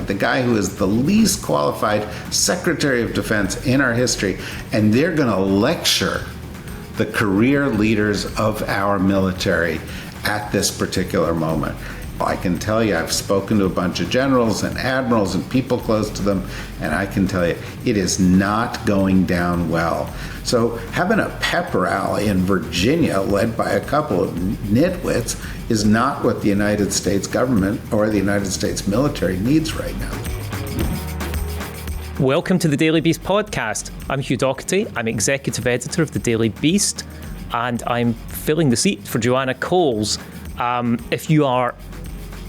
the guy who is the least qualified Secretary of Defense in our history, and they're going to lecture the career leaders of our military at this particular moment. I can tell you, I've spoken to a bunch of generals and admirals and people close to them, and I can tell you, it is not going down well. So having a pep rally in Virginia led by a couple of nitwits is not what the United States government or the United States military needs right now. Welcome to the Daily Beast podcast. I'm Hugh Dougherty. I'm executive editor of the Daily Beast, and I'm filling the seat for Joanna Coles. If you are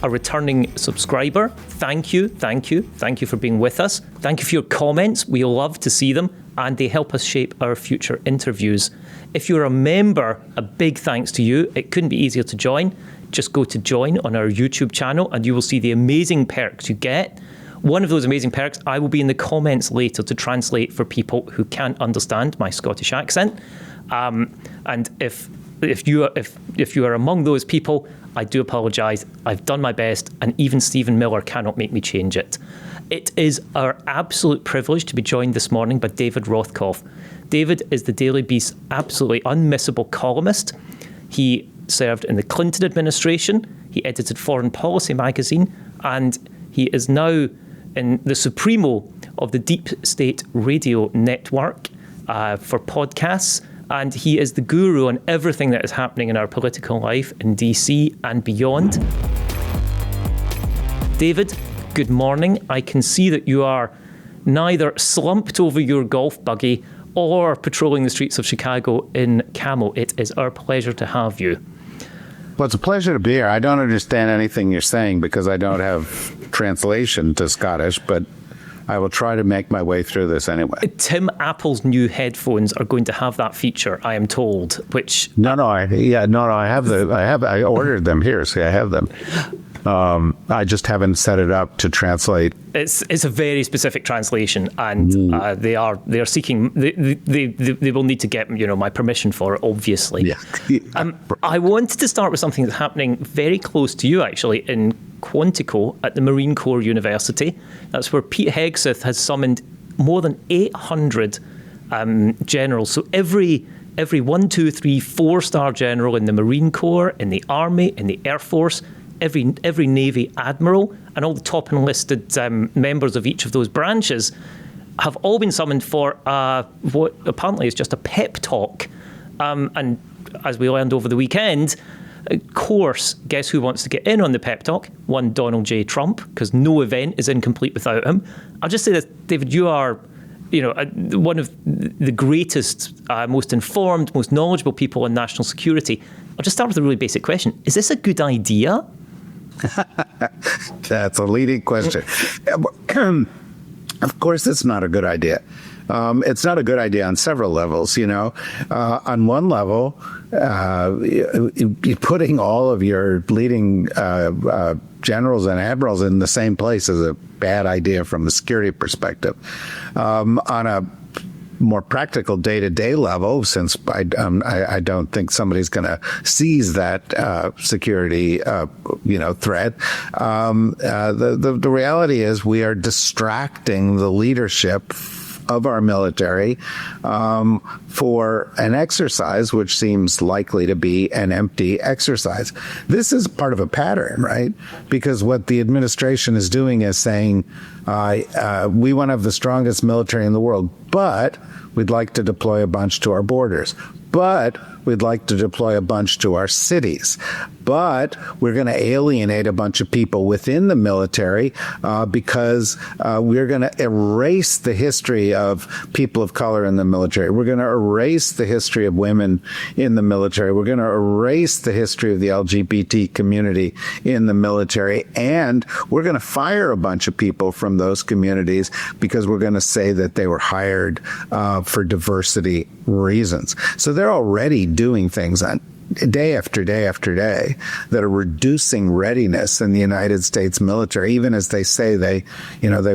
a returning subscriber, thank you for being with us. Thank you for your comments. We love to see them, and they help us shape our future interviews. If you're a member, a big thanks to you. It couldn't be easier to join. Just go to join on our YouTube channel and you will see the amazing perks you get. One of those amazing perks, I will be in the comments later to translate for people who can't understand my Scottish accent. And if you are among those people, I do apologise. I've done my best, and even Stephen Miller cannot make me change it. It is our absolute privilege to be joined this morning by David Rothkopf. David is the Daily Beast's absolutely unmissable columnist. He served in the Clinton administration. He edited Foreign Policy magazine, and he is now in the supremo of the Deep State Radio Network for podcasts. And he is the guru on everything that is happening in our political life in DC and beyond. David, good morning. I can see that you are neither slumped over your golf buggy or patrolling the streets of Chicago in camo. It is our pleasure to have you. Well, it's a pleasure to be here. I don't understand anything you're saying because I don't have translation to Scottish, but I will try to make my way through this anyway. Tim Apple's new headphones are going to have that feature, I am told. Which I ordered them here, so I have them. I just haven't set it up to translate. It's a very specific translation, and they are seeking. They will need to get my permission for it, obviously. Yeah. I wanted to start with something that's happening very close to you, actually, in Quantico at the Marine Corps University. That's where Pete Hegseth has summoned more than 800 generals. So every 1, 2, 3, 4-star general in the Marine Corps, in the Army, in the Air Force, every Navy admiral, and all the top enlisted members of each of those branches have all been summoned for what apparently is just a pep talk. And as we learned over the weekend, of course, guess who wants to get in on the pep talk? One Donald J. Trump, because no event is incomplete without him. I'll just say this, David, you are one of the greatest, most informed, most knowledgeable people on national security. I'll just start with a really basic question. Is this a good idea? That's a leading question. Of course, it's not a good idea. It's not a good idea on several levels, On one level, putting all of your leading generals and admirals in the same place is a bad idea from a security perspective. On a more practical day-to-day level, since I don't think somebody's going to seize that security threat. The reality is we are distracting the leadership of our military for an exercise which seems likely to be an empty exercise. This is part of a pattern, right? Because what the administration is doing is saying, we want to have the strongest military in the world, but we'd like to deploy a bunch to our borders. But we'd like to deploy a bunch to our cities. But we're going to alienate a bunch of people within the military because we're going to erase the history of people of color in the military. We're going to erase the history of women in the military. We're going to erase the history of the LGBT community in the military. And we're going to fire a bunch of people from those communities because we're going to say that they were hired for diversity reasons. So they're already doing things on day after day after day that are reducing readiness in the United States military, even as they say they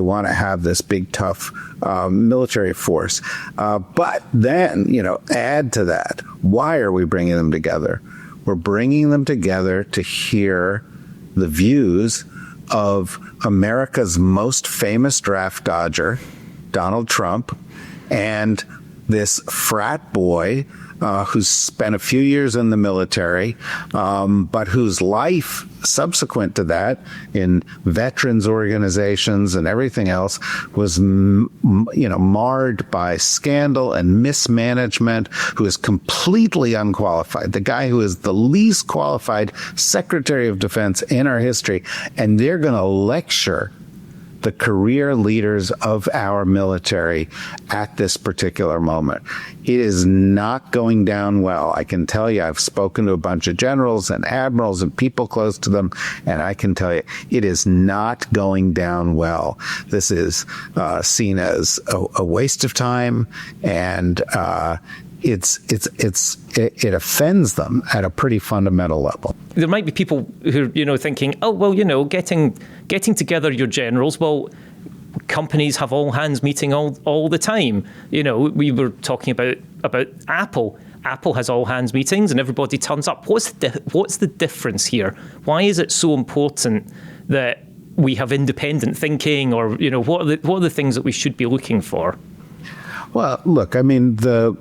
want to have this big, tough military force. But then, add to that, why are we bringing them together? We're bringing them together to hear the views of America's most famous draft dodger, Donald Trump, and this frat boy who's spent a few years in the military, but whose life subsequent to that in veterans organizations and everything else was, marred by scandal and mismanagement, who is completely unqualified, the guy who is the least qualified Secretary of Defense in our history. And they're going to lecture the career leaders of our military at this particular moment. It is not going down well. I can tell you, I've spoken to a bunch of generals and admirals and people close to them, and I can tell you, it is not going down well. This is seen as a waste of time, and it offends them at a pretty fundamental level. There might be people who are, thinking, oh, well, getting together your generals, well, companies have all hands meeting all the time. We were talking about Apple. Apple has all hands meetings and everybody turns up. What's the difference here? Why is it so important that we have independent thinking, or what are the things that we should be looking for? Well, look, I mean, the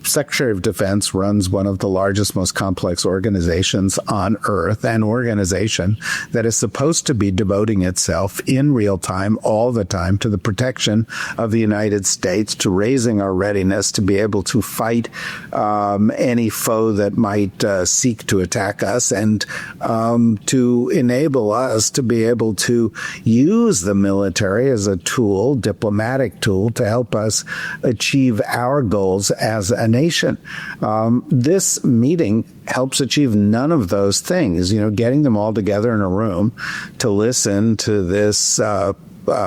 Secretary of Defense runs one of the largest, most complex organizations on earth, an organization that is supposed to be devoting itself in real time, all the time, to the protection of the United States, to raising our readiness to be able to fight any foe that might seek to attack us, and to enable us to be able to use the military as a tool, diplomatic tool, to help us achieve our goals as a nation. This meeting helps achieve none of those things. Getting them all together in a room to listen to this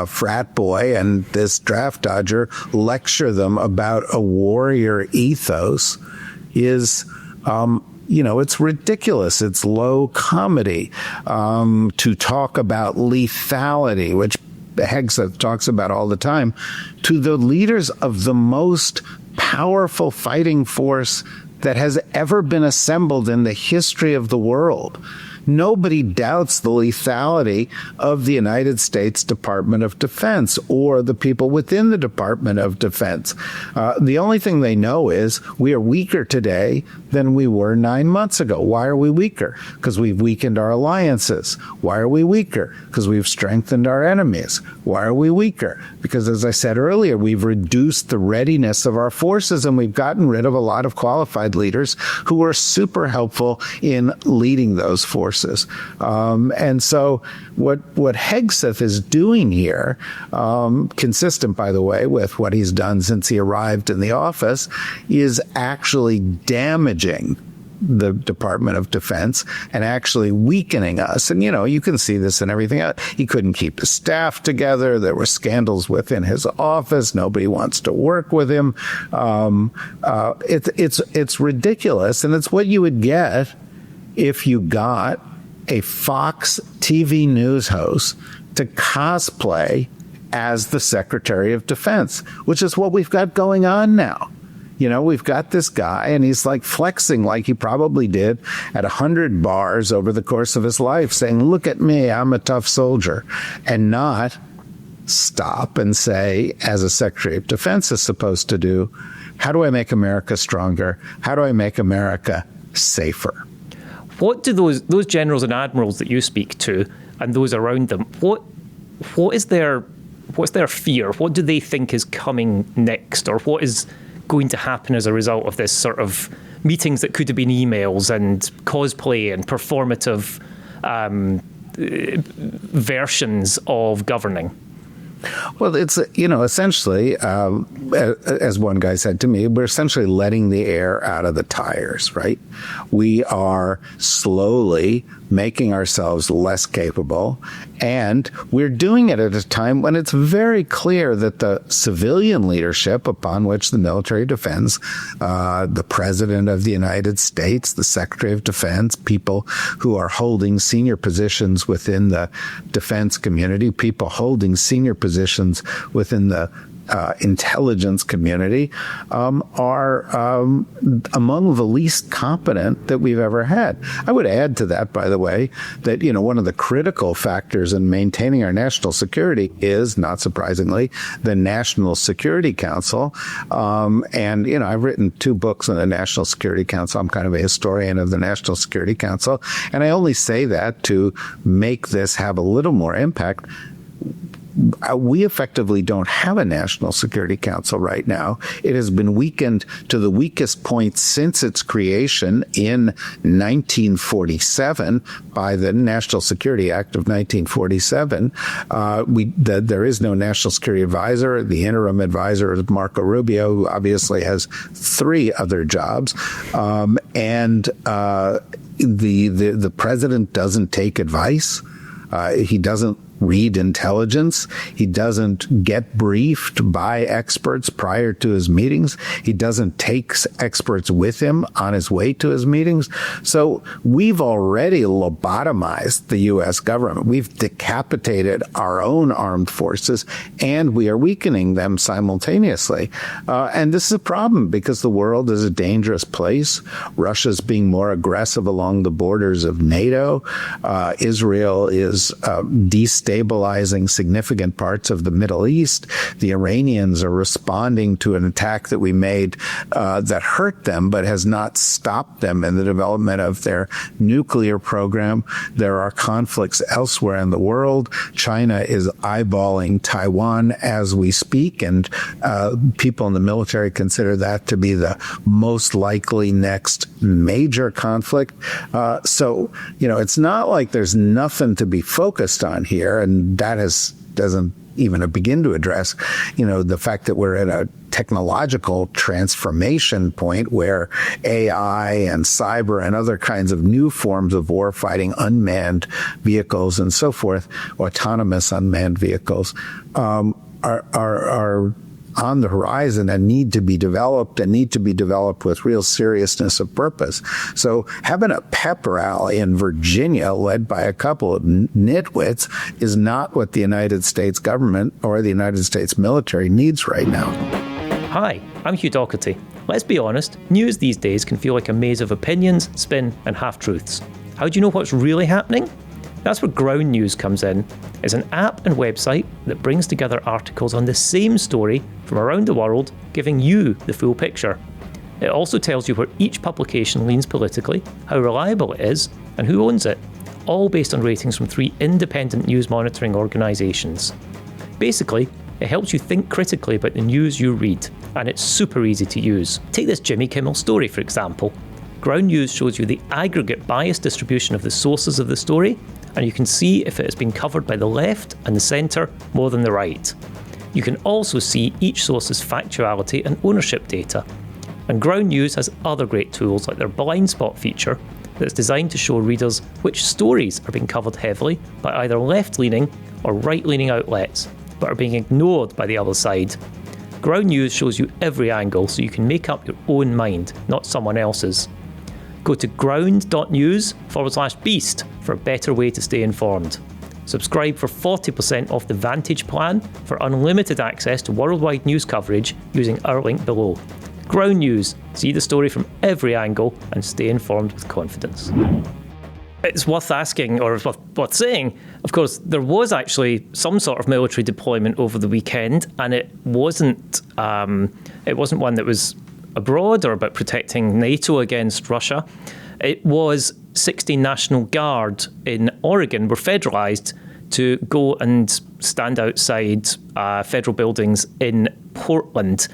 frat boy and this draft dodger lecture them about a warrior ethos is it's ridiculous. It's low comedy. To talk about lethality, which Hegseth talks about all the time, to the leaders of the most powerful fighting force that has ever been assembled in the history of the world. Nobody doubts the lethality of the United States Department of Defense or the people within the Department of Defense. The only thing they know is we are weaker today than we were 9 months ago. Why are we weaker? Because we've weakened our alliances. Why are we weaker? Because we've strengthened our enemies. Why are we weaker? Because, as I said earlier, we've reduced the readiness of our forces, and we've gotten rid of a lot of qualified leaders who were super helpful in leading those forces. And so what Hegseth is doing here, consistent, by the way, with what he's done since he arrived in the office, is actually damaging the Department of Defense and actually weakening us. And, you can see this in everything else. He couldn't keep his staff together. There were scandals within his office. Nobody wants to work with him. It's ridiculous. And it's what you would get if you got a Fox TV news host to cosplay as the Secretary of Defense, which is what we've got going on now. We've got this guy, and he's like flexing like he probably did at 100 bars over the course of his life, saying, look at me, I'm a tough soldier, and not stop and say, as a Secretary of Defense is supposed to do, how do I make America stronger? How do I make America safer? What do those generals and admirals that you speak to and those around them, what's their fear? What do they think is coming next, or what is going to happen as a result of this sort of meetings that could have been emails and cosplay and performative versions of governing? Well, it's, essentially, as one guy said to me, we're essentially letting the air out of the tires, right? We are slowly making ourselves less capable, and we're doing it at a time when it's very clear that the civilian leadership upon which the military depends, the President of the United States, the Secretary of Defense, people who are holding senior positions within the defense community, people holding senior positions within the intelligence community are among the least competent that we've ever had. I would add to that, by the way, that, one of the critical factors in maintaining our national security is, not surprisingly, the National Security Council. And I've written 2 books on the National Security Council. I'm kind of a historian of the National Security Council. And I only say that to make this have a little more impact. We effectively don't have a National Security Council right now. It has been weakened to the weakest point since its creation in 1947 by the National Security Act of 1947. There is no National Security Advisor. The interim advisor is Marco Rubio, who obviously has 3 other jobs. And the president doesn't take advice. He doesn't read intelligence. He doesn't get briefed by experts prior to his meetings. He doesn't take experts with him on his way to his meetings. So we've already lobotomized the U.S. government. We've decapitated our own armed forces, and we are weakening them simultaneously. And this is a problem because the world is a dangerous place. Russia's being more aggressive along the borders of NATO. Israel is destabilizing significant parts of the Middle East. The Iranians are responding to an attack that we made that hurt them, but has not stopped them in the development of their nuclear program. There are conflicts elsewhere in the world. China is eyeballing Taiwan as we speak, and people in the military consider that to be the most likely next major conflict. So, it's not like there's nothing to be focused on here. And that doesn't even begin to address, the fact that we're at a technological transformation point where AI and cyber and other kinds of new forms of war fighting, unmanned vehicles and so forth, autonomous unmanned vehicles, are on the horizon and need to be developed with real seriousness of purpose. So having a pep rally in Virginia led by a couple of nitwits is not what the United States government or the United States military needs right now. Hi, I'm Hugh Dougherty. Let's be honest, news these days can feel like a maze of opinions, spin and half-truths. How do you know what's really happening? That's where Ground News comes in. It's an app and website that brings together articles on the same story from around the world, giving you the full picture. It also tells you where each publication leans politically, how reliable it is, and who owns it, all based on ratings from 3 independent news monitoring organisations. Basically, it helps you think critically about the news you read, and it's super easy to use. Take this Jimmy Kimmel story, for example. Ground News shows you the aggregate bias distribution of the sources of the story, and you can see if it has been covered by the left and the centre more than the right. You can also see each source's factuality and ownership data. And Ground News has other great tools like their blind spot feature that's designed to show readers which stories are being covered heavily by either left-leaning or right-leaning outlets, but are being ignored by the other side. Ground News shows you every angle so you can make up your own mind, not someone else's. Go to ground.news/beast for a better way to stay informed. Subscribe for 40% off the Vantage plan for unlimited access to worldwide news coverage using our link below. Ground News. See the story from every angle and stay informed with confidence. It's worth asking, or worth saying, of course, there was actually some sort of military deployment over the weekend, and it wasn't one that was abroad or about protecting NATO against Russia. It was 16 National Guard in Oregon were federalized to go and stand outside federal buildings in Portland.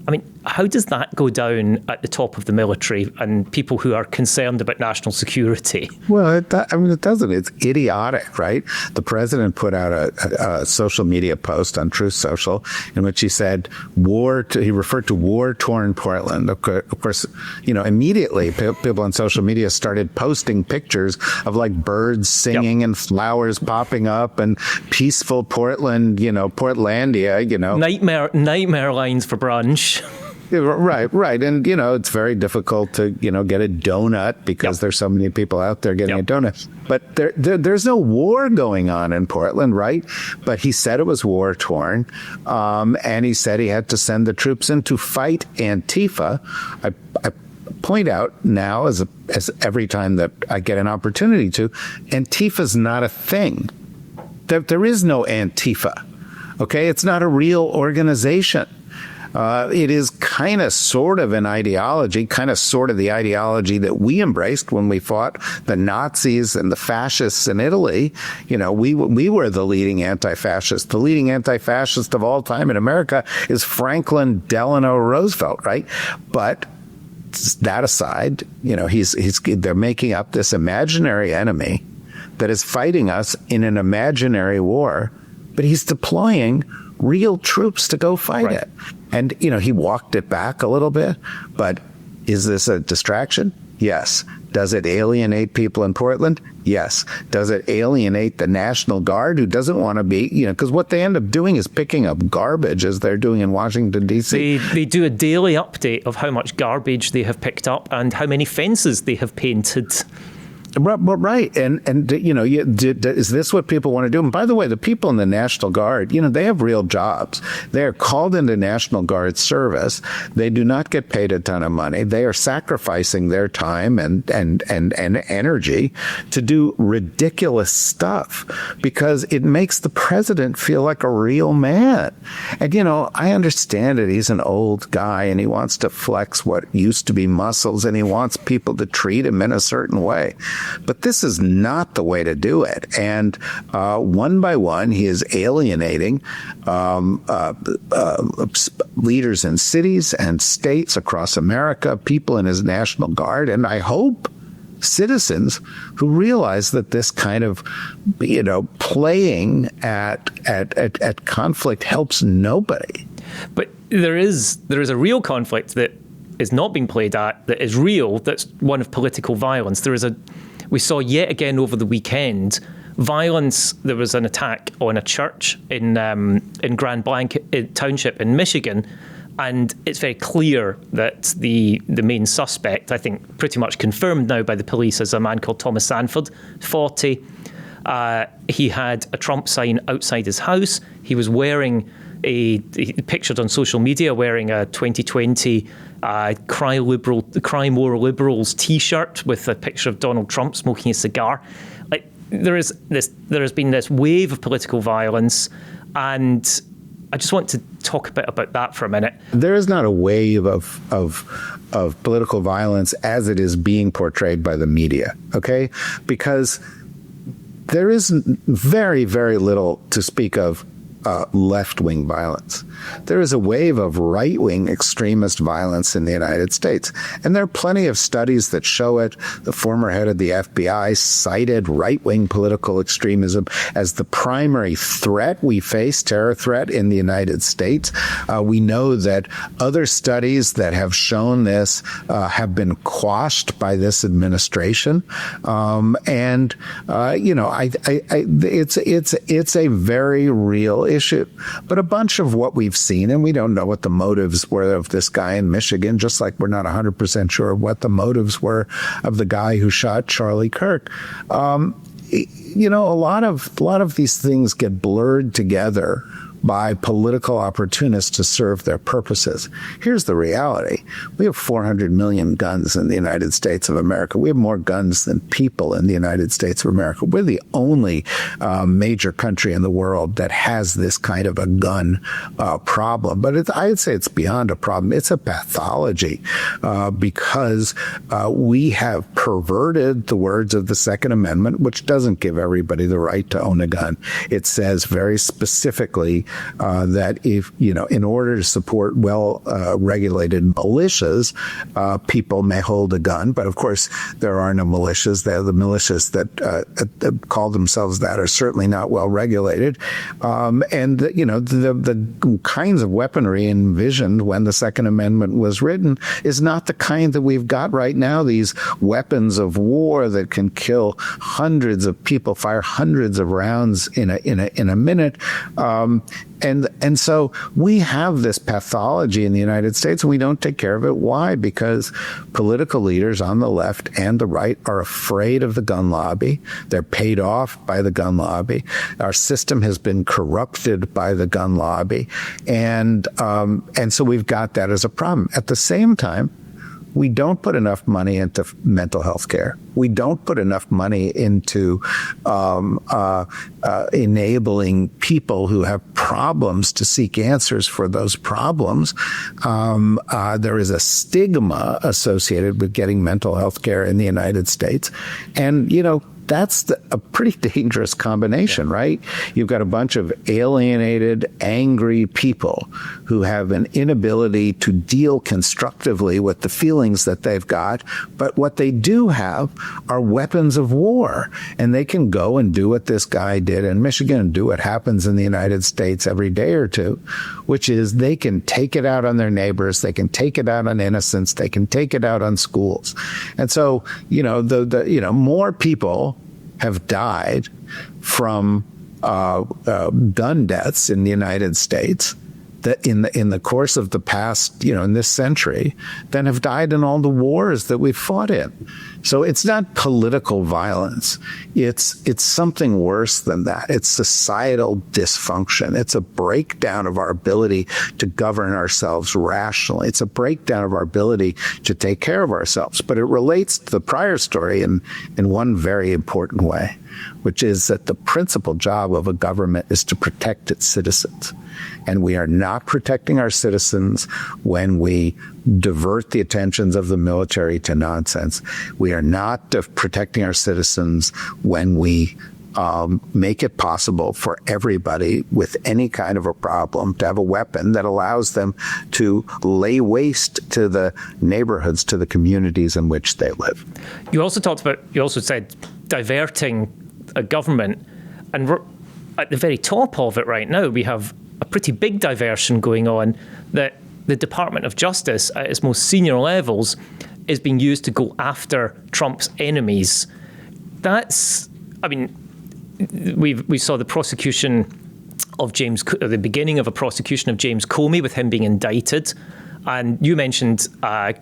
I mean, how does that go down at the top of the military and people who are concerned about national security? Well, it doesn't. It's idiotic, right? The president put out a social media post on Truth Social in which he said he referred to war-torn Portland. Of course, immediately people on social media started posting pictures of like birds singing and flowers popping up and peaceful Portland, Portlandia, Nightmare lines for brunch. Right. And, it's very difficult to, get a donut because there's so many people out there getting a donut. But there's no war going on in Portland, right? But he said it was war-torn. And he said he had to send the troops in to fight Antifa. I point out now, as every time that I get an opportunity to, Antifa's not a thing. There is no Antifa. Okay? It's not a real organization. It is kind of sort of an ideology, kind of sort of the ideology that we embraced when we fought the Nazis and the fascists in Italy. We were the leading anti-fascist. The leading anti-fascist of all time in America is Franklin Delano Roosevelt, right? But that aside, they're making up this imaginary enemy that is fighting us in an imaginary war, but he's deploying real troops to go fight it. And, he walked it back a little bit, but is this a distraction? Yes. Does it alienate people in Portland? Yes. Does it alienate the National Guard, who doesn't want to be, because what they end up doing is picking up garbage, as they're doing in Washington, D.C. They do a daily update of how much garbage they have picked up and how many fences they have painted. Right. And is this what people want to do? And by the way, the people in the National Guard, they have real jobs. They are called into National Guard service. They do not get paid a ton of money. They are sacrificing their time and energy to do ridiculous stuff because it makes the president feel like a real man. And, I understand it. He's an old guy and he wants to flex what used to be muscles and he wants people to treat him in a certain way. But this is not the way to do it. And one by one, he is alienating leaders in cities and states across America, people in his National Guard, and I hope citizens who realize that this kind of, playing at conflict helps nobody. But there is a real conflict that is not being played at, that is real, that's one of political violence. We saw yet again over the weekend violence. There was an attack on a church in Grand Blanc Township in Michigan, and it's very clear that the main suspect, I think pretty much confirmed now by the police, is a man called Thomas Sanford, 40. He had a Trump sign outside his house. He was wearing pictured on social media wearing a 2020 Cry More Liberals T-shirt with a picture of Donald Trump smoking a cigar. There has been this wave of political violence, and I just want to talk a bit about that for a minute. There is not a wave of political violence as it is being portrayed by the media, okay? Because there is very, very little to speak of left-wing violence. There is a wave of right-wing extremist violence in the United States. And there are plenty of studies that show it. The former head of the FBI cited right-wing political extremism as the primary threat we face, terror threat in the United States. We know that other studies that have shown this have been quashed by this administration. It's a very real issue. But a bunch of what we've seen, and we don't know what the motives were of this guy in Michigan, just like we're not 100% sure of what the motives were of the guy who shot Charlie Kirk. A lot of these things get blurred together by political opportunists to serve their purposes. Here's the reality. We have 400 million guns in the United States of America. We have more guns than people in the United States of America. We're the only major country in the world that has this kind of a gun problem. But I'd say it's beyond a problem. It's a pathology because we have perverted the words of the Second Amendment, which doesn't give everybody the right to own a gun. It says very specifically that if, in order to support well-regulated militias, people may hold a gun. But of course, there are no militias. The militias that call themselves that are certainly not well-regulated. The kinds of weaponry envisioned when the Second Amendment was written is not the kind that we've got right now. These weapons of war that can kill hundreds of people people fire hundreds of rounds in a minute. And so we have this pathology in the United States, and we don't take care of it. Why? Because political leaders on the left and the right are afraid of the gun lobby. They're paid off by the gun lobby. Our system has been corrupted by the gun lobby. And so we've got that as a problem. At the same time, we don't put enough money into mental health care. We don't put enough money into enabling people who have problems to seek answers for those problems. There is a stigma associated with getting mental health care in the United States. And, that's a pretty dangerous combination, right? You've got a bunch of alienated, angry people who have an inability to deal constructively with the feelings that they've got. But what they do have are weapons of war. And they can go and do what this guy did in Michigan and do what happens in the United States every day or two, which is they can take it out on their neighbors. They can take it out on innocents. They can take it out on schools. And so, more people have died from gun deaths in the United States that in the course of the past, in this century, than have died in all the wars that we've fought in. So it's not political violence. It's something worse than that. It's societal dysfunction. It's a breakdown of our ability to govern ourselves rationally. It's a breakdown of our ability to take care of ourselves. But it relates to the prior story in one very important way, which is that the principal job of a government is to protect its citizens. And we are not protecting our citizens when we divert the attentions of the military to nonsense. We are not protecting our citizens when we make it possible for everybody with any kind of a problem to have a weapon that allows them to lay waste to the neighborhoods, to the communities in which they live. You also said diverting a government, and we're at the very top of it right now. We have a pretty big diversion going on that the Department of Justice at its most senior levels is being used to go after Trump's enemies. We saw the prosecution of the beginning of a prosecution of James Comey with him being indicted. And you mentioned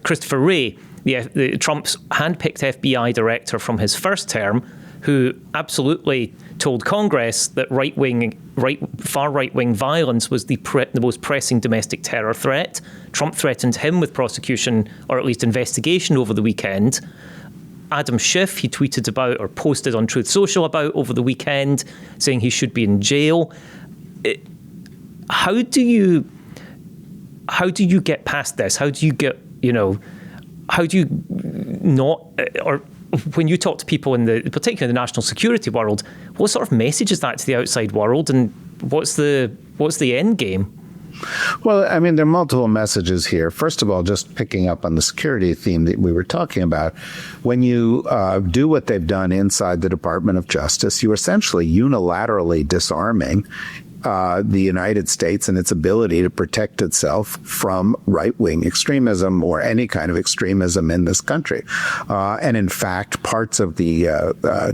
Christopher Wray, the Trump's handpicked FBI director from his first term, who absolutely told Congress that far right-wing violence was the most pressing domestic terror threat. Trump threatened him with prosecution, or at least investigation, over the weekend. Adam Schiff, he tweeted about or posted on Truth Social about over the weekend, saying he should be in jail. How do you get past this? How do you get, how do you not, or when you talk to people particularly in the national security world, what sort of message is that to the outside world, and what's the end game? Well, there are multiple messages here. First of all, just picking up on the security theme that we were talking about, when you do what they've done inside the Department of Justice, you're essentially unilaterally disarming the United States and its ability to protect itself from right-wing extremism or any kind of extremism in this country. And in fact, parts of the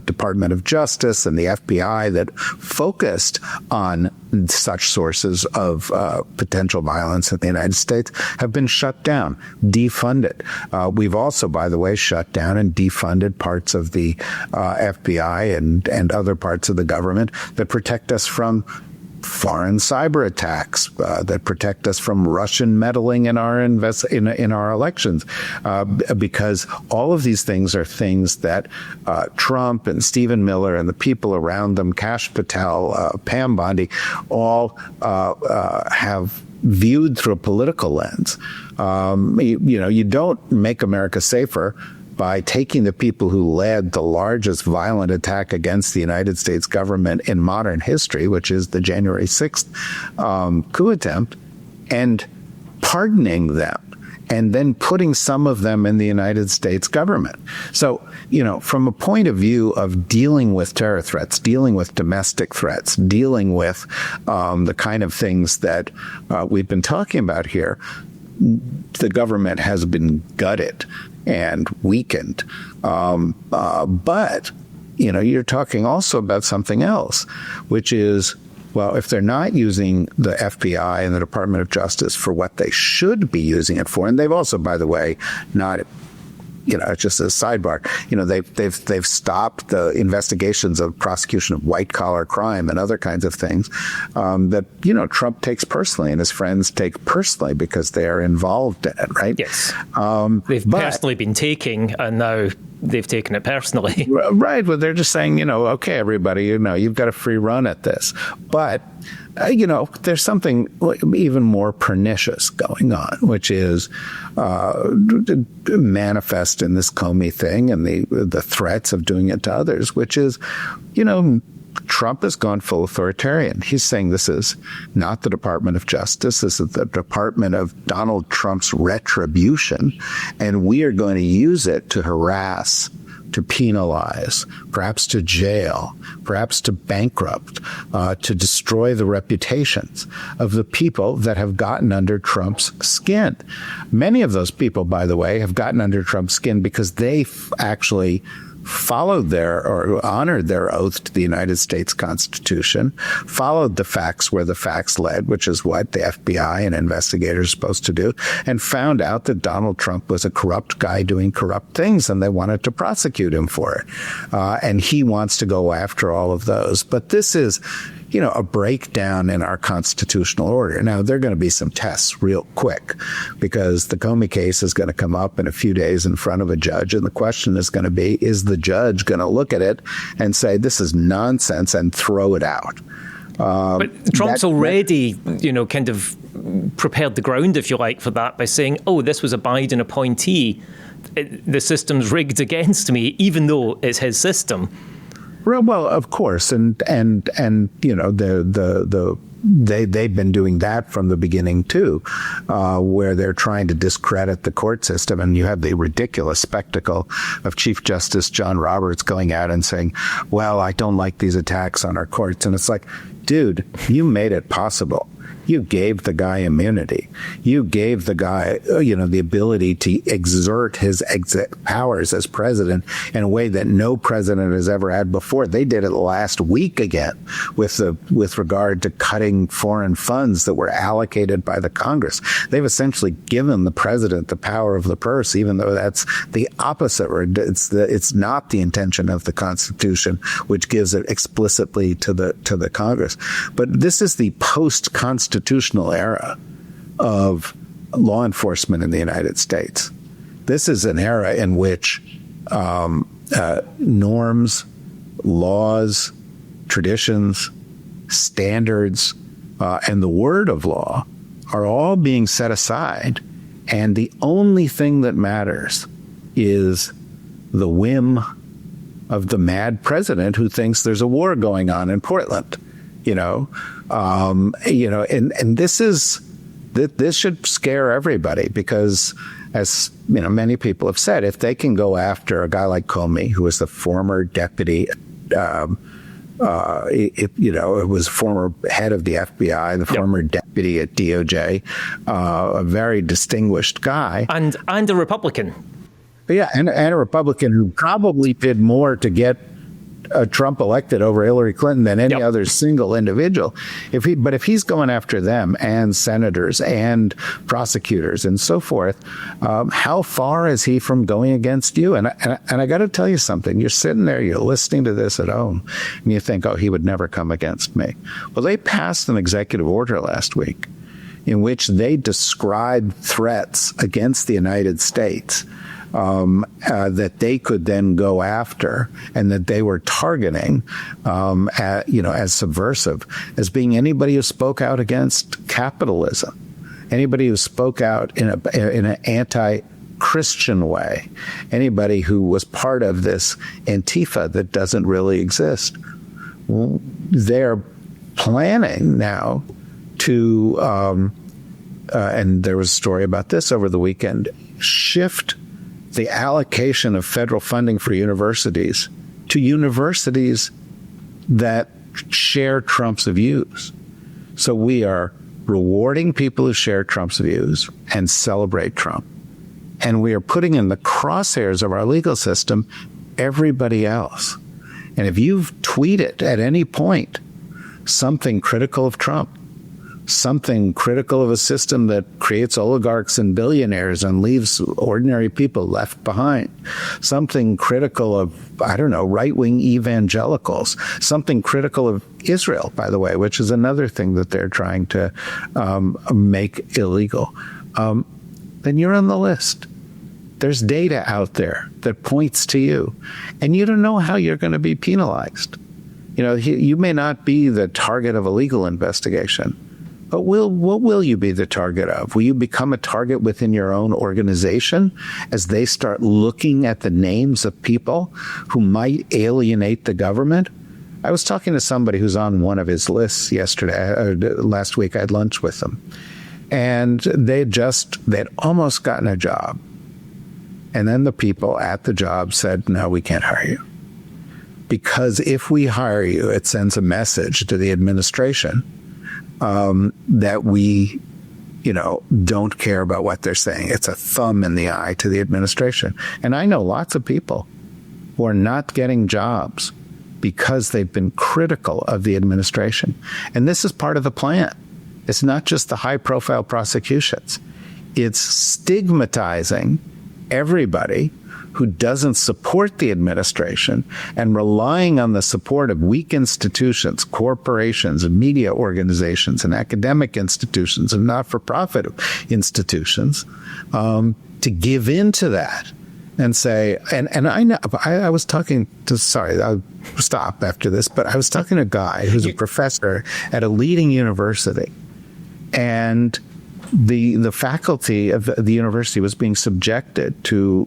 Department of Justice and the FBI that focused on such sources of potential violence in the United States have been shut down, defunded. We've also, by the way, shut down and defunded parts of the FBI and other parts of the government that protect us from foreign cyber attacks, that protect us from Russian meddling in our elections, because all of these things are things that Trump and Stephen Miller and the people around them, Kash Patel, Pam Bondi, all have viewed through a political lens. You don't make America safer by taking the people who led the largest violent attack against the United States government in modern history, which is the January 6th coup attempt, and pardoning them, and then putting some of them in the United States government. So, from a point of view of dealing with terror threats, dealing with domestic threats, dealing with the kind of things that we've been talking about here, the government has been gutted and weakened. But you're talking also about something else, which is, well, if they're not using the FBI and the Department of Justice for what they should be using it for, and they've also, by the way, not, just a sidebar, they've stopped the investigations of prosecution of white collar crime and other kinds of things that Trump takes personally and his friends take personally because they are involved in it, right? Yes. They've personally been taking, and now they've taken it personally. Right. Well, they're just saying, okay, everybody, you've got a free run at this. But, there's something even more pernicious going on, which is manifest in this Comey thing and the threats of doing it to others, which is, Trump has gone full authoritarian. He's saying this is not the Department of Justice. This is the Department of Donald Trump's retribution. And we are going to use it to harass, to penalize, perhaps to jail, perhaps to bankrupt, to destroy the reputations of the people that have gotten under Trump's skin. Many of those people, by the way, have gotten under Trump's skin because they actually followed or honored their oath to the United States Constitution, followed the facts where the facts led, which is what the FBI and investigators are supposed to do, and found out that Donald Trump was a corrupt guy doing corrupt things, and they wanted to prosecute him for it. And he wants to go after all of those. But this is, a breakdown in our constitutional order. Now, there are going to be some tests real quick because the Comey case is going to come up in a few days in front of a judge. And the question is going to be, is the judge going to look at it and say, this is nonsense and throw it out? But Trump's already, kind of prepared the ground, if you like, for that by saying, oh, this was a Biden appointee. The system's rigged against me, even though it's his system. Well, of course, and they've been doing that from the beginning too, where they're trying to discredit the court system, and you have the ridiculous spectacle of Chief Justice John Roberts going out and saying, "Well, I don't like these attacks on our courts," and it's like, dude, you made it possible. You gave the guy immunity. You gave the guy, the ability to exert his powers as president in a way that no president has ever had before. They did it last week again with regard to cutting foreign funds that were allocated by the Congress. They've essentially given the president the power of the purse, even though that's the opposite. It's not the intention of the Constitution, which gives it explicitly to the Congress. But this is the post-constitutional era of law enforcement in the United States. This is an era in which norms, laws, traditions, standards, and the word of law are all being set aside, and the only thing that matters is the whim of the mad president who thinks there's a war going on in Portland. And this should scare everybody because, as many people have said, if they can go after a guy like Comey, who was the former deputy, it was former head of the FBI, the former deputy at DOJ, a very distinguished guy, and a Republican. Yeah, and a Republican who probably did more to get Trump elected over Hillary Clinton than any other single individual. If he's going after them and senators and prosecutors and so forth, how far is he from going against you? And I got to tell you something. You're sitting there, you're listening to this at home, and you think, oh, he would never come against me. Well, they passed an executive order last week in which they described threats against the United States that they could then go after, and that they were targeting, as subversive, as being anybody who spoke out against capitalism, anybody who spoke out in an anti-Christian way, anybody who was part of this Antifa that doesn't really exist. They're planning now to, and there was a story about this over the weekend, shift the allocation of federal funding for universities to universities that share Trump's views. So we are rewarding people who share Trump's views and celebrate Trump. And we are putting in the crosshairs of our legal system everybody else. And if you've tweeted at any point something critical of Trump, something critical of a system that creates oligarchs and billionaires and leaves ordinary people left behind, something critical of, I don't know, right-wing evangelicals, something critical of Israel, by the way, which is another thing that they're trying to make illegal, then you're on the list. There's data out there that points to you, and you don't know how you're going to be penalized. You know, you may not be the target of a legal investigation, but what will you be the target of? Will you become a target within your own organization as they start looking at the names of people who might alienate the government? I was talking to somebody who's on one of his lists last week. I had lunch with them, and they'd almost gotten a job. And then the people at the job said, no, we can't hire you. Because if we hire you, it sends a message to the administration that we, don't care about what they're saying. It's a thumb in the eye to the administration. And I know lots of people who are not getting jobs because they've been critical of the administration. And this is part of the plan. It's not just the high-profile prosecutions. It's stigmatizing everybody who doesn't support the administration and relying on the support of weak institutions, corporations, and media organizations, and academic institutions, and not-for-profit institutions, to give in to that and say, and I know, I was talking to, sorry, I'll stop after this, but I was talking to a guy who's a professor at a leading university, and the faculty of the university was being subjected to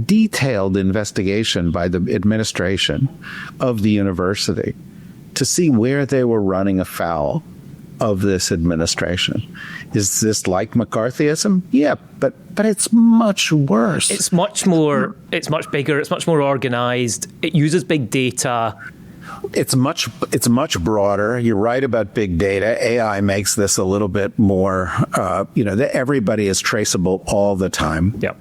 detailed investigation by the administration of the university to see where they were running afoul of this administration. Is this like McCarthyism? Yeah, but it's much worse. It's much bigger, it's much more organized, it uses big data. It's much broader. You're right about big data. AI makes this a little bit more, everybody is traceable all the time. Yeah.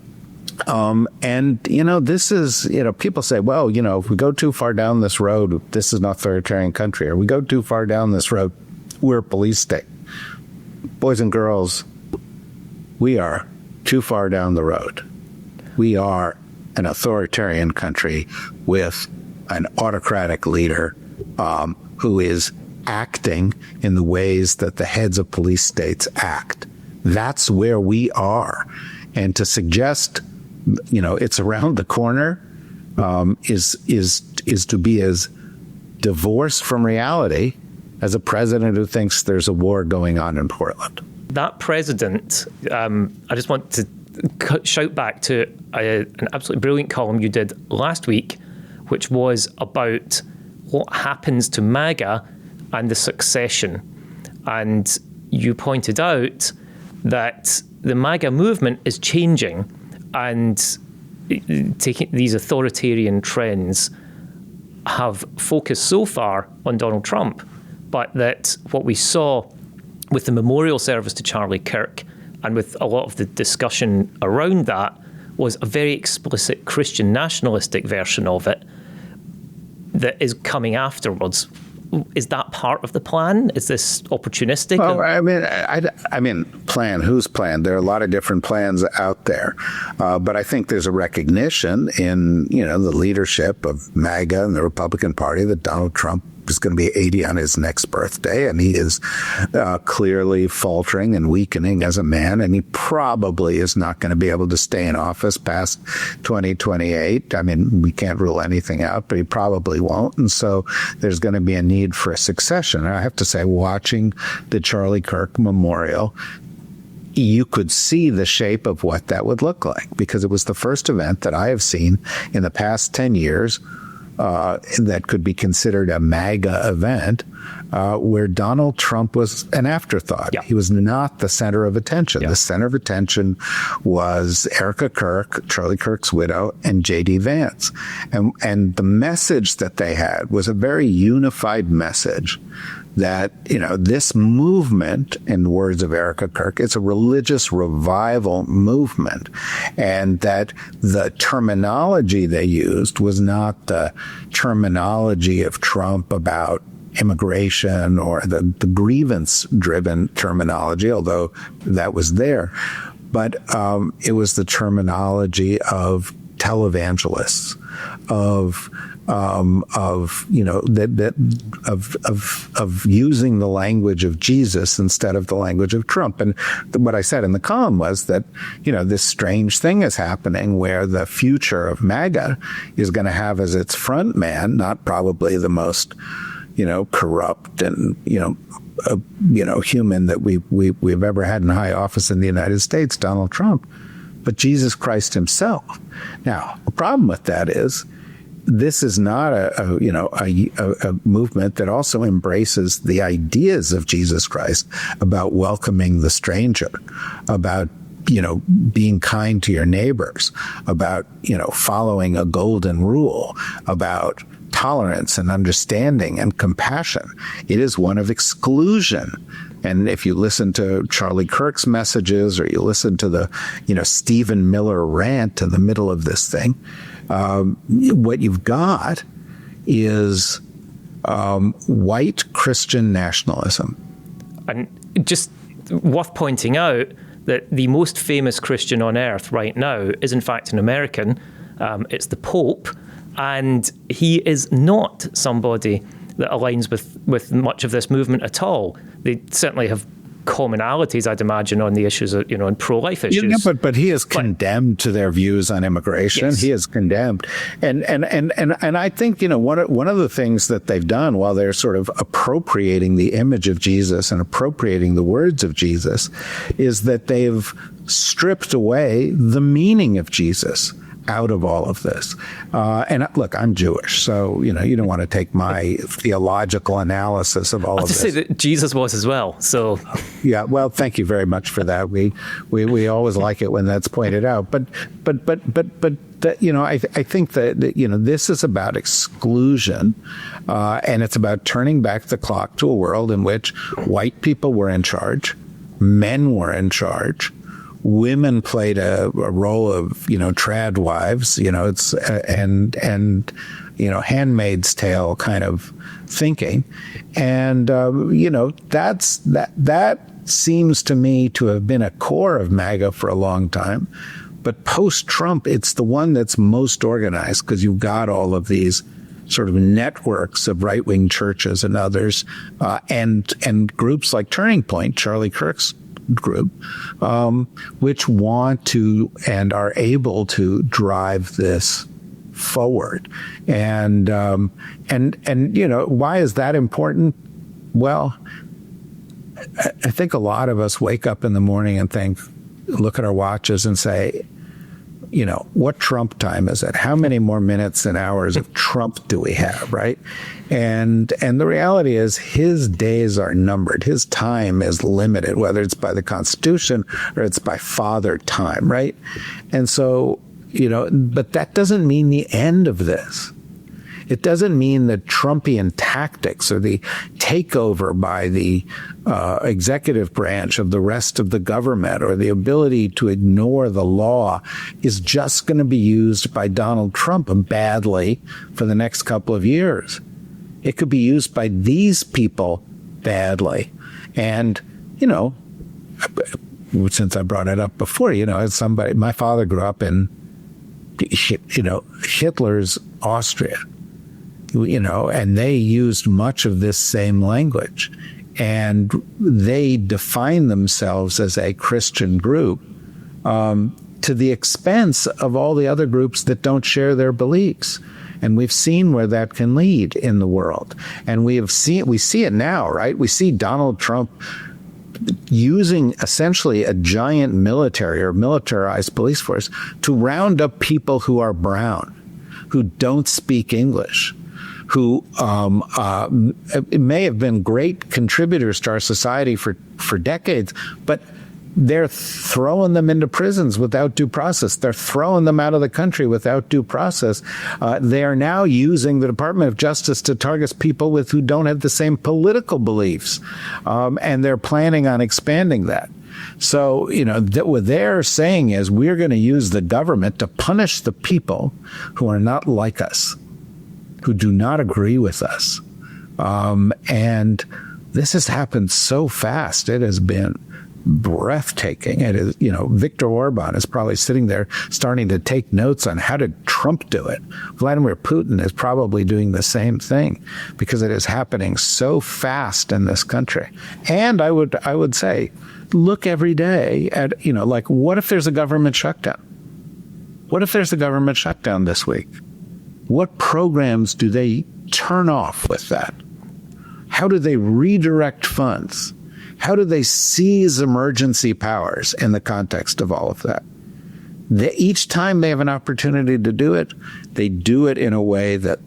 This is, people say, well, if we go too far down this road, this is an authoritarian country, or we go too far down this road, we're a police state. Boys and girls, we are too far down the road. We are an authoritarian country with an autocratic leader who is acting in the ways that the heads of police states act. That's where we are. And to suggest, it's around the corner is to be as divorced from reality as a president who thinks there's a war going on in Portland. That president, I just want to shout back to an absolutely brilliant column you did last week, which was about what happens to MAGA and the succession. And you pointed out that the MAGA movement is changing and taking these authoritarian trends have focused so far on Donald Trump, but that what we saw with the memorial service to Charlie Kirk and with a lot of the discussion around that was a very explicit Christian nationalistic version of it that is coming afterwards. Is that part of the plan? Is this opportunistic? Well, I mean, plan. Whose plan? There are a lot of different plans out there, but I think there's a recognition in the leadership of MAGA and the Republican Party that Donald Trump is going to be 80 on his next birthday, and he is clearly faltering and weakening as a man, and he probably is not going to be able to stay in office past 2028. I mean, we can't rule anything out, but he probably won't, and so there's going to be a need for a succession. And I have to say, watching the Charlie Kirk memorial, you could see the shape of what that would look like, because it was the first event that I have seen in the past 10 years that could be considered a MAGA event, where Donald Trump was an afterthought. Yeah. He was not the center of attention. Yeah. The center of attention was Erika Kirk, Charlie Kirk's widow, and J.D. Vance. And the message that they had was a very unified message that, this movement, in the words of Erika Kirk, it's a religious revival movement, and that the terminology they used was not the terminology of Trump about immigration or the grievance-driven terminology, although that was there, but it was the terminology of televangelists, of using the language of Jesus instead of the language of Trump. And what I said in the column was that, this strange thing is happening where the future of MAGA is going to have as its front man, not probably the most, corrupt and, human that we've ever had in high office in the United States, Donald Trump, but Jesus Christ himself. Now, the problem with that is, this is not a movement that also embraces the ideas of Jesus Christ about welcoming the stranger, about, being kind to your neighbors, about, following a golden rule, about tolerance and understanding and compassion. It is one of exclusion. And if you listen to Charlie Kirk's messages, or you listen to the, Stephen Miller rant in the middle of this thing, what you've got is white Christian nationalism. And just worth pointing out that the most famous Christian on earth right now is in fact an American. It's the Pope, and he is not somebody that aligns with much of this movement at all. They certainly have commonalities, I'd imagine, on the issues of, on pro-life issues. Yeah, but he is condemned to their views on immigration. Yes. He is condemned. And I think, one of the things that they've done while they're sort of appropriating the image of Jesus and appropriating the words of Jesus is that they've stripped away the meaning of Jesus out of all of this. And look, I'm Jewish, so, you don't want to take my theological analysis of all of this. I have to say that Jesus was as well, so. Yeah, well, thank you very much for that. We always like it when that's pointed out. But that, I think that, this is about exclusion, and it's about turning back the clock to a world in which white people were in charge, men were in charge, women played a role of, trad wives, it's, and Handmaid's Tale kind of thinking. And, that seems to me to have been a core of MAGA for a long time. But post-Trump, it's the one that's most organized, because you've got all of these sort of networks of right-wing churches and others, and groups like Turning Point, Charlie Kirk's group, which want to and are able to drive this forward. And why is that important? Well, I think a lot of us wake up in the morning and look at our watches and say, what Trump time is it? How many more minutes and hours of Trump do we have, right? And the reality is his days are numbered. His time is limited, whether it's by the Constitution or it's by father time, right? And so, but that doesn't mean the end of this. It doesn't mean that Trumpian tactics or the takeover by the executive branch of the rest of the government or the ability to ignore the law is just going to be used by Donald Trump badly for the next couple of years. It could be used by these people badly. And, since I brought it up before, as somebody, my father grew up in, Hitler's Austria. And they used much of this same language. And they define themselves as a Christian group to the expense of all the other groups that don't share their beliefs. And we've seen where that can lead in the world. And we see it now, right? We see Donald Trump using essentially a giant military or militarized police force to round up people who are brown, who don't speak English, who may have been great contributors to our society for decades, but they're throwing them into prisons without due process. They're throwing them out of the country without due process. They are now using the Department of Justice to target people who don't have the same political beliefs. And they're planning on expanding that. So, what they're saying is we're going to use the government to punish the people who are not like us, who do not agree with us. And this has happened so fast. It has been breathtaking. It is, Viktor Orban is probably sitting there starting to take notes on how did Trump do it. Vladimir Putin is probably doing the same thing because it is happening so fast in this country. And I would say, look every day at, what if there's a government shutdown? What if there's a government shutdown this week? What programs do they turn off with that? How do they redirect funds? How do they seize emergency powers in the context of all of that? Each time they have an opportunity to do it, they do it in a way that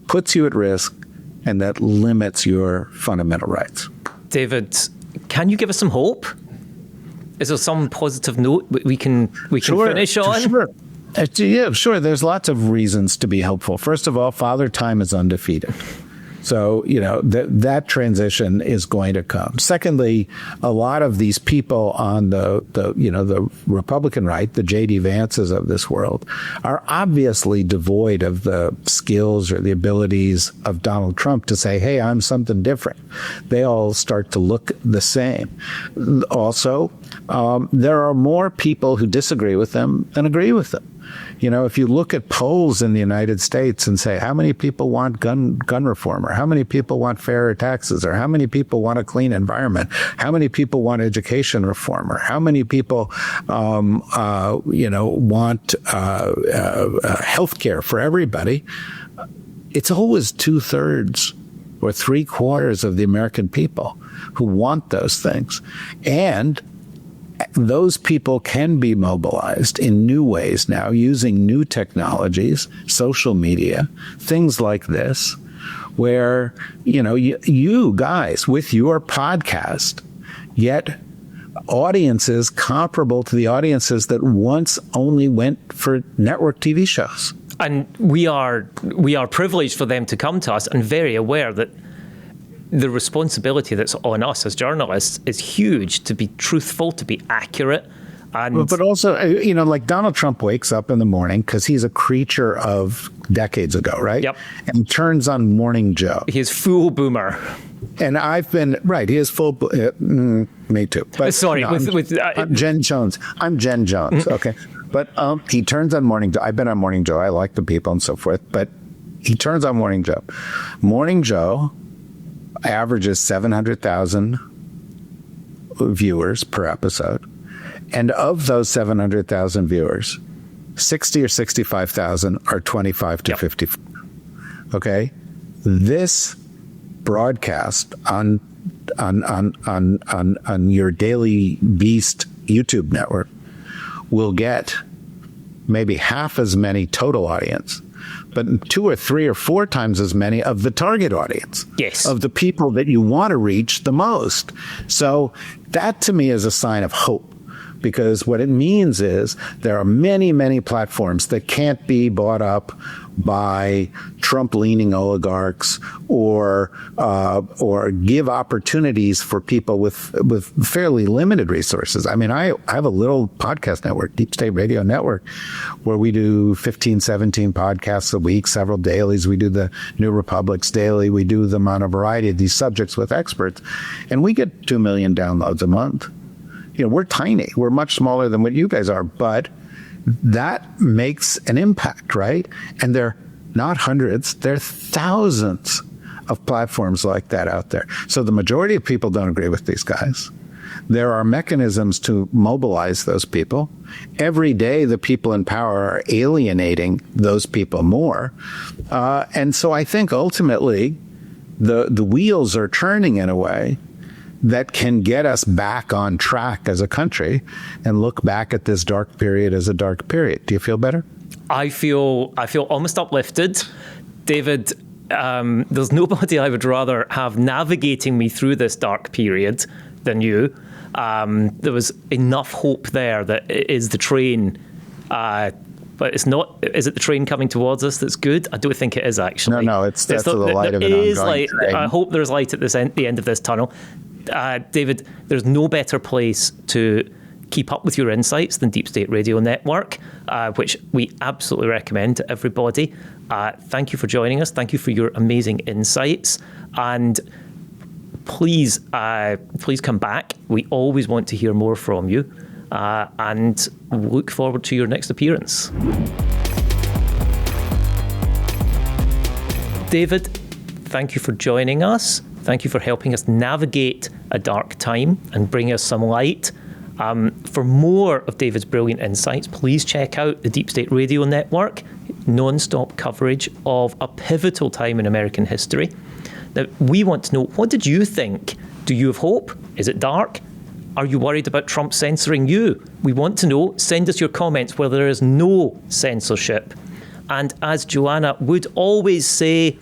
puts you at risk and that limits your fundamental rights. David, can you give us some hope? Is there some positive note we can finish on? Sure. Yeah, sure. There's lots of reasons to be hopeful. First of all, Father Time is undefeated. So, that transition is going to come. Secondly, a lot of these people on the Republican right, the J.D. Vances of this world, are obviously devoid of the skills or the abilities of Donald Trump to say, hey, I'm something different. They all start to look the same. Also, there are more people who disagree with them than agree with them. If you look at polls in the United States and say, how many people want gun reform, or how many people want fairer taxes, or how many people want a clean environment, how many people want education reform, or how many people, want health care for everybody, it's always 2/3 or 3/4 of the American people who want those things. And those people can be mobilized in new ways now using new technologies, social media, things like this, where, you guys with your podcast get audiences comparable to the audiences that once only went for network TV shows. And we are privileged for them to come to us and very aware that the responsibility that's on us as journalists is huge to be truthful, to be accurate. But also, like Donald Trump wakes up in the morning because he's a creature of decades ago, right? Yep. And turns on Morning Joe. He's full boomer. And I've been, right, he is full, me too. But, sorry, I'm Jen Jones. I'm Jen Jones, okay? But he turns on Morning Joe. I've been on Morning Joe. I like the people and so forth. But he turns on Morning Joe. Morning Joe averages 700,000 viewers per episode. And of those 700,000 viewers, 60 or 65,000 are 25 to 54. Okay? This broadcast on your Daily Beast YouTube network will get maybe half as many total audience, but 2 or 3 or 4 times as many of the target audience. Yes. Of the people that you want to reach the most. So that to me is a sign of hope, because what it means is there are many, many platforms that can't be bought up by Trump-leaning oligarchs or give opportunities for people with fairly limited resources. I mean, I have a little podcast network, Deep State Radio Network, where we do 15, 17 podcasts a week, several dailies. We do the New Republics Daily. We do them on a variety of these subjects with experts. And we get 2 million downloads a month. We're tiny. We're much smaller than what you guys are, but that makes an impact, right? And they're not hundreds, they're thousands of platforms like that out there. So the majority of people don't agree with these guys. There are mechanisms to mobilize those people. Every day, the people in power are alienating those people more. And so I think ultimately the wheels are turning in a way that can get us back on track as a country and look back at this dark period as a dark period. Do you feel better? I feel almost uplifted. David, there's nobody I would rather have navigating me through this dark period than you. There was enough hope there that it is the train, but it's not. Is it the train coming towards us that's good? I don't think it is, actually. No, that's the light of an ongoing train. I hope there's light at the end of this tunnel. David, there's no better place to keep up with your insights than Deep State Radio Network, which we absolutely recommend to everybody. Thank you for joining us. Thank you for your amazing insights. And please come back. We always want to hear more from you. And look forward to your next appearance. David, thank you for joining us. Thank you for helping us navigate a dark time and bring us some light. For more of David's brilliant insights, please check out the Deep State Radio Network, non-stop coverage of a pivotal time in American history. Now, we want to know, what did you think? Do you have hope? Is it dark? Are you worried about Trump censoring you? We want to know. Send us your comments where there is no censorship. And as Joanna would always say,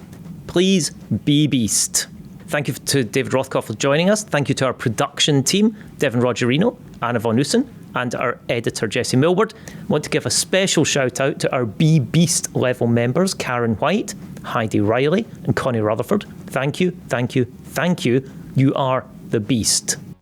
please be beast. Thank you to David Rothkopf for joining us. Thank you to our production team, Devin Rogerino, Anna Von Usen, and our editor, Jesse Milward. I want to give a special shout out to our Be Beast level members, Karen White, Heidi Riley, and Connie Rutherford. Thank you, thank you, thank you. You are the beast.